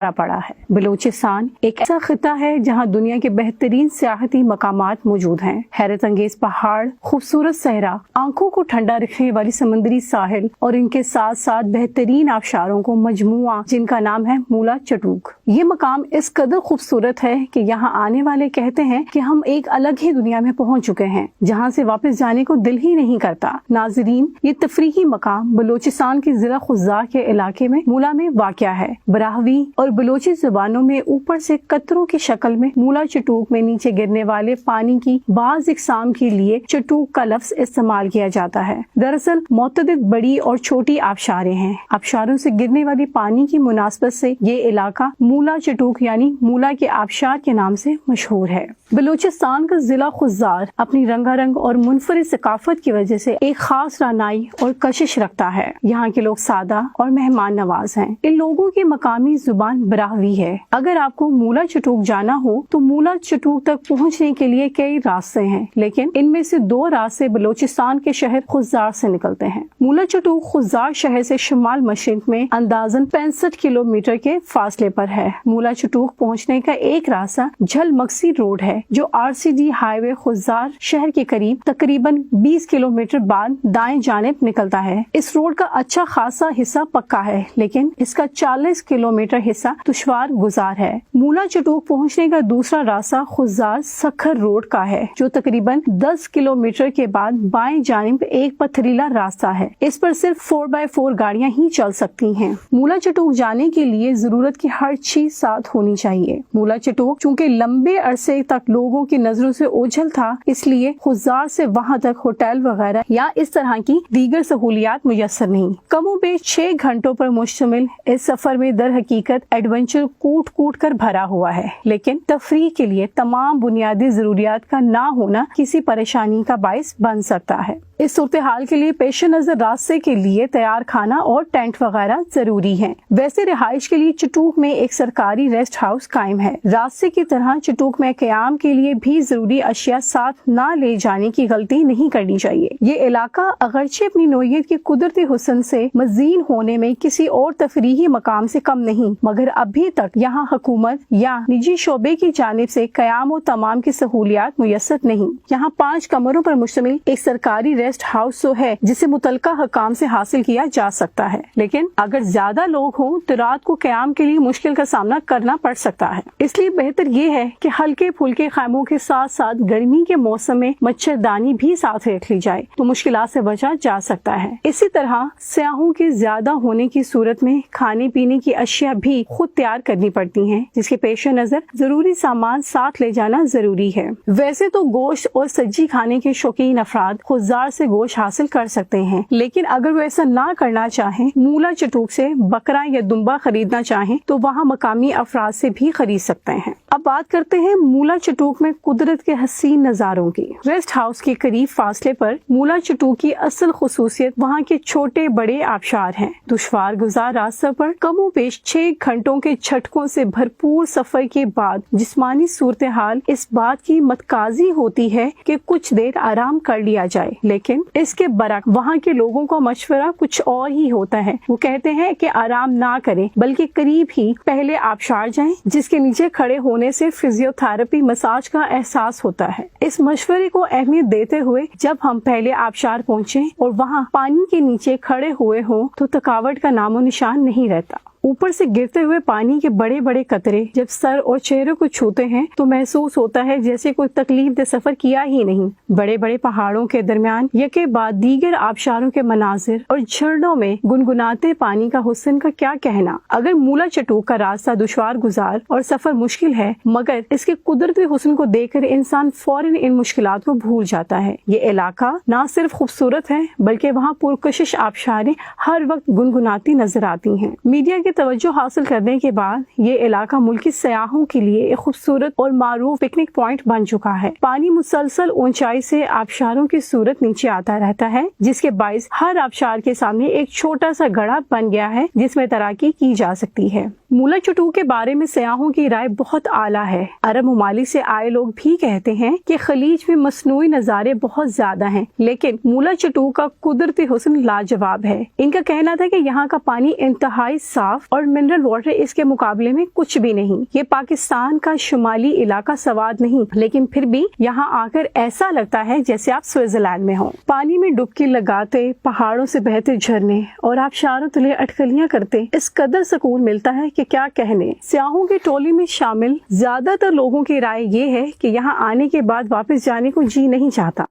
پڑا ہے۔ بلوچستان ایک ایسا خطہ ہے جہاں دنیا کے بہترین سیاحتی مقامات موجود ہیں۔ حیرت انگیز پہاڑ، خوبصورت صحرا، آنکھوں کو ٹھنڈا رکھنے والی سمندری ساحل اور ان کے ساتھ ساتھ بہترین آبشاروں کو مجموعہ جن کا نام ہے مولا چٹوک۔ یہ مقام اس قدر خوبصورت ہے کہ یہاں آنے والے کہتے ہیں کہ ہم ایک الگ ہی دنیا میں پہنچ چکے ہیں جہاں سے واپس جانے کو دل ہی نہیں کرتا۔ ناظرین، یہ تفریحی مقام بلوچستان کے ضلع خزار کے علاقے میں مولا میں واقع ہے۔ براہوی اور بلوچی زبانوں میں اوپر سے قطروں کی شکل میں مولا چٹوک میں نیچے گرنے والے پانی کی بعض اقسام کے لیے چٹوک کا لفظ استعمال کیا جاتا ہے۔ دراصل متعدد بڑی اور چھوٹی آبشاریں ہیں۔ آبشاروں سے گرنے والی پانی کی مناسبت سے یہ علاقہ مولا چٹوک یعنی مولا کے آبشار کے نام سے مشہور ہے۔ بلوچستان کا ضلع خزار اپنی رنگا رنگ اور منفرد ثقافت کی وجہ سے ایک خاص رعنائی اور کشش رکھتا ہے۔ یہاں کے لوگ سادہ اور مہمان نواز ہیں۔ ان لوگوں کی مقامی زبان براہوی ہے۔ اگر آپ کو مولا چٹوک جانا ہو تو مولا چٹوک تک پہنچنے کے لیے کئی راستے ہیں، لیکن ان میں سے 2 راستے بلوچستان کے شہر خزار سے نکلتے ہیں۔ مولا چٹوک خزار شہر سے شمال مشرق میں اندازاً 65 کلومیٹر کے فاصلے پر ہے۔ مولا چٹوک پہنچنے کا ایک راستہ جھل مکسی روڈ ہے جو RCD ہائی وے خزار شہر کے قریب تقریباً 20 کلومیٹر بعد دائیں جانب نکلتا ہے۔ اس روڈ کا اچھا خاصا حصہ پکا ہے، لیکن اس کا 40 کلومیٹر حصہ دشوار گزار ہے۔ مولا چٹوک پہنچنے کا دوسرا راستہ خزار سکھر روڈ کا ہے جو تقریباً 10 کلومیٹر کے بعد بائیں جانب ایک پتھریلا راستہ ہے۔ اس پر صرف 4x4 گاڑیاں ہی چل سکتی ہیں۔ مولا چٹوک جانے کے لیے ضرورت کی ہر چیز ساتھ ہونی چاہیے۔ مولا چٹوک چونکہ لمبے عرصے تک لوگوں کی نظروں سے اوجھل تھا، اس لیے خزار سے وہاں تک ہوٹل وغیرہ یا اس طرح کی دیگر سہولیات میسر نہیں۔ کم و بیش 6 گھنٹوں پر مشتمل اس سفر میں در حقیقت ایڈونچر کوٹ کوٹ کر بھرا ہوا ہے، لیکن تفریح کے لیے تمام بنیادی ضروریات کا نہ ہونا کسی پریشانی کا باعث بن سکتا ہے۔ اس صورتحال کے لیے پیش نظر راستے کے لیے تیار کھانا اور ٹینٹ وغیرہ ضروری ہیں۔ ویسے رہائش کے لیے چٹوک میں ایک سرکاری ریسٹ ہاؤس قائم ہے۔ راستے کی طرح چٹوک میں قیام کے لیے بھی ضروری اشیاء ساتھ نہ لے جانے کی غلطی نہیں کرنی چاہیے۔ یہ علاقہ اگرچہ اپنی نوعیت کے قدرتی حسن سے مزین ہونے میں کسی اور تفریحی مقام سے کم نہیں، مگر ابھی تک یہاں حکومت یا نجی شعبے کی جانب سے قیام و تمام کی سہولیات میسر نہیں۔ یہاں 5 کمروں پر مشتمل ایک سرکاری ریسٹ ہاؤس تو ہے جسے متعلقہ حکام سے حاصل کیا جا سکتا ہے، لیکن اگر زیادہ لوگ ہوں تو رات کو قیام کے لیے مشکل کا سامنا کرنا پڑ سکتا ہے۔ اس لیے بہتر یہ ہے کہ ہلکے پھلکے خیموں کے ساتھ ساتھ گرمی کے موسم میں مچھردانی بھی ساتھ رکھ لی جائے تو مشکلات سے بچا جا سکتا ہے۔ اسی طرح سیاحوں کے زیادہ ہونے کی صورت میں کھانے پینے کی اشیاء بھی خود تیار کرنی پڑتی ہیں، جس کے پیش نظر ضروری سامان ساتھ لے جانا ضروری ہے۔ ویسے تو گوشت اور سبزی کھانے کے شوقین افراد خزار سے گوشت حاصل کر سکتے ہیں، لیکن اگر وہ ایسا نہ کرنا چاہیں، مولا چٹوک سے بکرا یا دمبا خریدنا چاہیں تو وہاں مقامی افراد سے بھی خرید سکتے ہیں۔ اب بات کرتے ہیں مولا چٹوک میں قدرت کے حسین نظاروں کی۔ ریسٹ ہاؤس کے قریب فاصلے پر مولا چٹوک کی اصل خصوصیت وہاں کے چھوٹے بڑے آبشار ہیں۔ دشوار گزار راستہ پر کم و بیش 6 گھنٹوں کے جھٹکوں سے بھرپور سفر کے بعد جسمانی صورتحال اس بات کی متقاضی ہوتی ہے کہ کچھ دیر آرام کر لیا جائے، لیکن اس کے برعکس وہاں کے لوگوں کا مشورہ کچھ اور ہی ہوتا ہے۔ وہ کہتے ہیں کہ آرام نہ کریں بلکہ قریب ہی پہلے آبشار جائیں، جس کے نیچے کھڑے ہونے سے فزیو تھراپی مساج کا احساس ہوتا ہے۔ اس مشورے کو اہمیت دیتے ہوئے جب ہم پہلے آبشار پہنچیں اور وہاں پانی کے نیچے کھڑے ہوئے ہوں تو تھکاوٹ کا نام و نشان نہیں رہتا۔ اوپر سے گرتے ہوئے پانی کے بڑے بڑے قطرے جب سر اور چہرے کو چھوتے ہیں تو محسوس ہوتا ہے جیسے کوئی تکلیف دہ سفر کیا ہی نہیں۔ بڑے بڑے پہاڑوں کے درمیان یکے بعد دیگر آبشاروں کے مناظر اور جھرنوں میں گنگناتے پانی کا حسن کا کیا کہنا۔ اگر مولا چٹوک کا راستہ دشوار گزار اور سفر مشکل ہے، مگر اس کے قدرتی حسن کو دیکھ کر انسان فوراً ان مشکلات کو بھول جاتا ہے۔ یہ علاقہ نہ صرف خوبصورت ہے بلکہ وہاں پرکشش آبشاریں ہر وقت گنگناتی نظر آتی ہیں۔ میڈیا کی توجہ حاصل کرنے کے بعد یہ علاقہ ملکی سیاحوں کے لیے ایک خوبصورت اور معروف پکنک پوائنٹ بن چکا ہے۔ پانی مسلسل اونچائی سے آبشاروں کی صورت نیچے آتا رہتا ہے، جس کے باعث ہر آبشار کے سامنے ایک چھوٹا سا گڑھا بن گیا ہے جس میں تیراکی کی جا سکتی ہے۔ مولا چٹوک کے بارے میں سیاحوں کی رائے بہت اعلیٰ ہے۔ عرب ممالک سے آئے لوگ بھی کہتے ہیں کہ خلیج میں مصنوعی نظارے بہت زیادہ ہیں، لیکن مولا چٹوک کا قدرتی حسن لاجواب ہے۔ ان کا کہنا تھا کہ یہاں کا پانی انتہائی صاف، اور منرل واٹر اس کے مقابلے میں کچھ بھی نہیں۔ یہ پاکستان کا شمالی علاقہ سواد نہیں، لیکن پھر بھی یہاں آ کر ایسا لگتا ہے جیسے آپ سوئٹزرلینڈ میں ہوں۔ پانی میں ڈبکی لگاتے، پہاڑوں سے بہتے جھرنے اور آبشاروں تلے اٹکلیاں کرتے اس قدر سکون ملتا ہے کہ کیا کہنے۔ سیاحوں کی ٹولی میں شامل زیادہ تر لوگوں کی رائے یہ ہے کہ یہاں آنے کے بعد واپس جانے کو جی نہیں چاہتا۔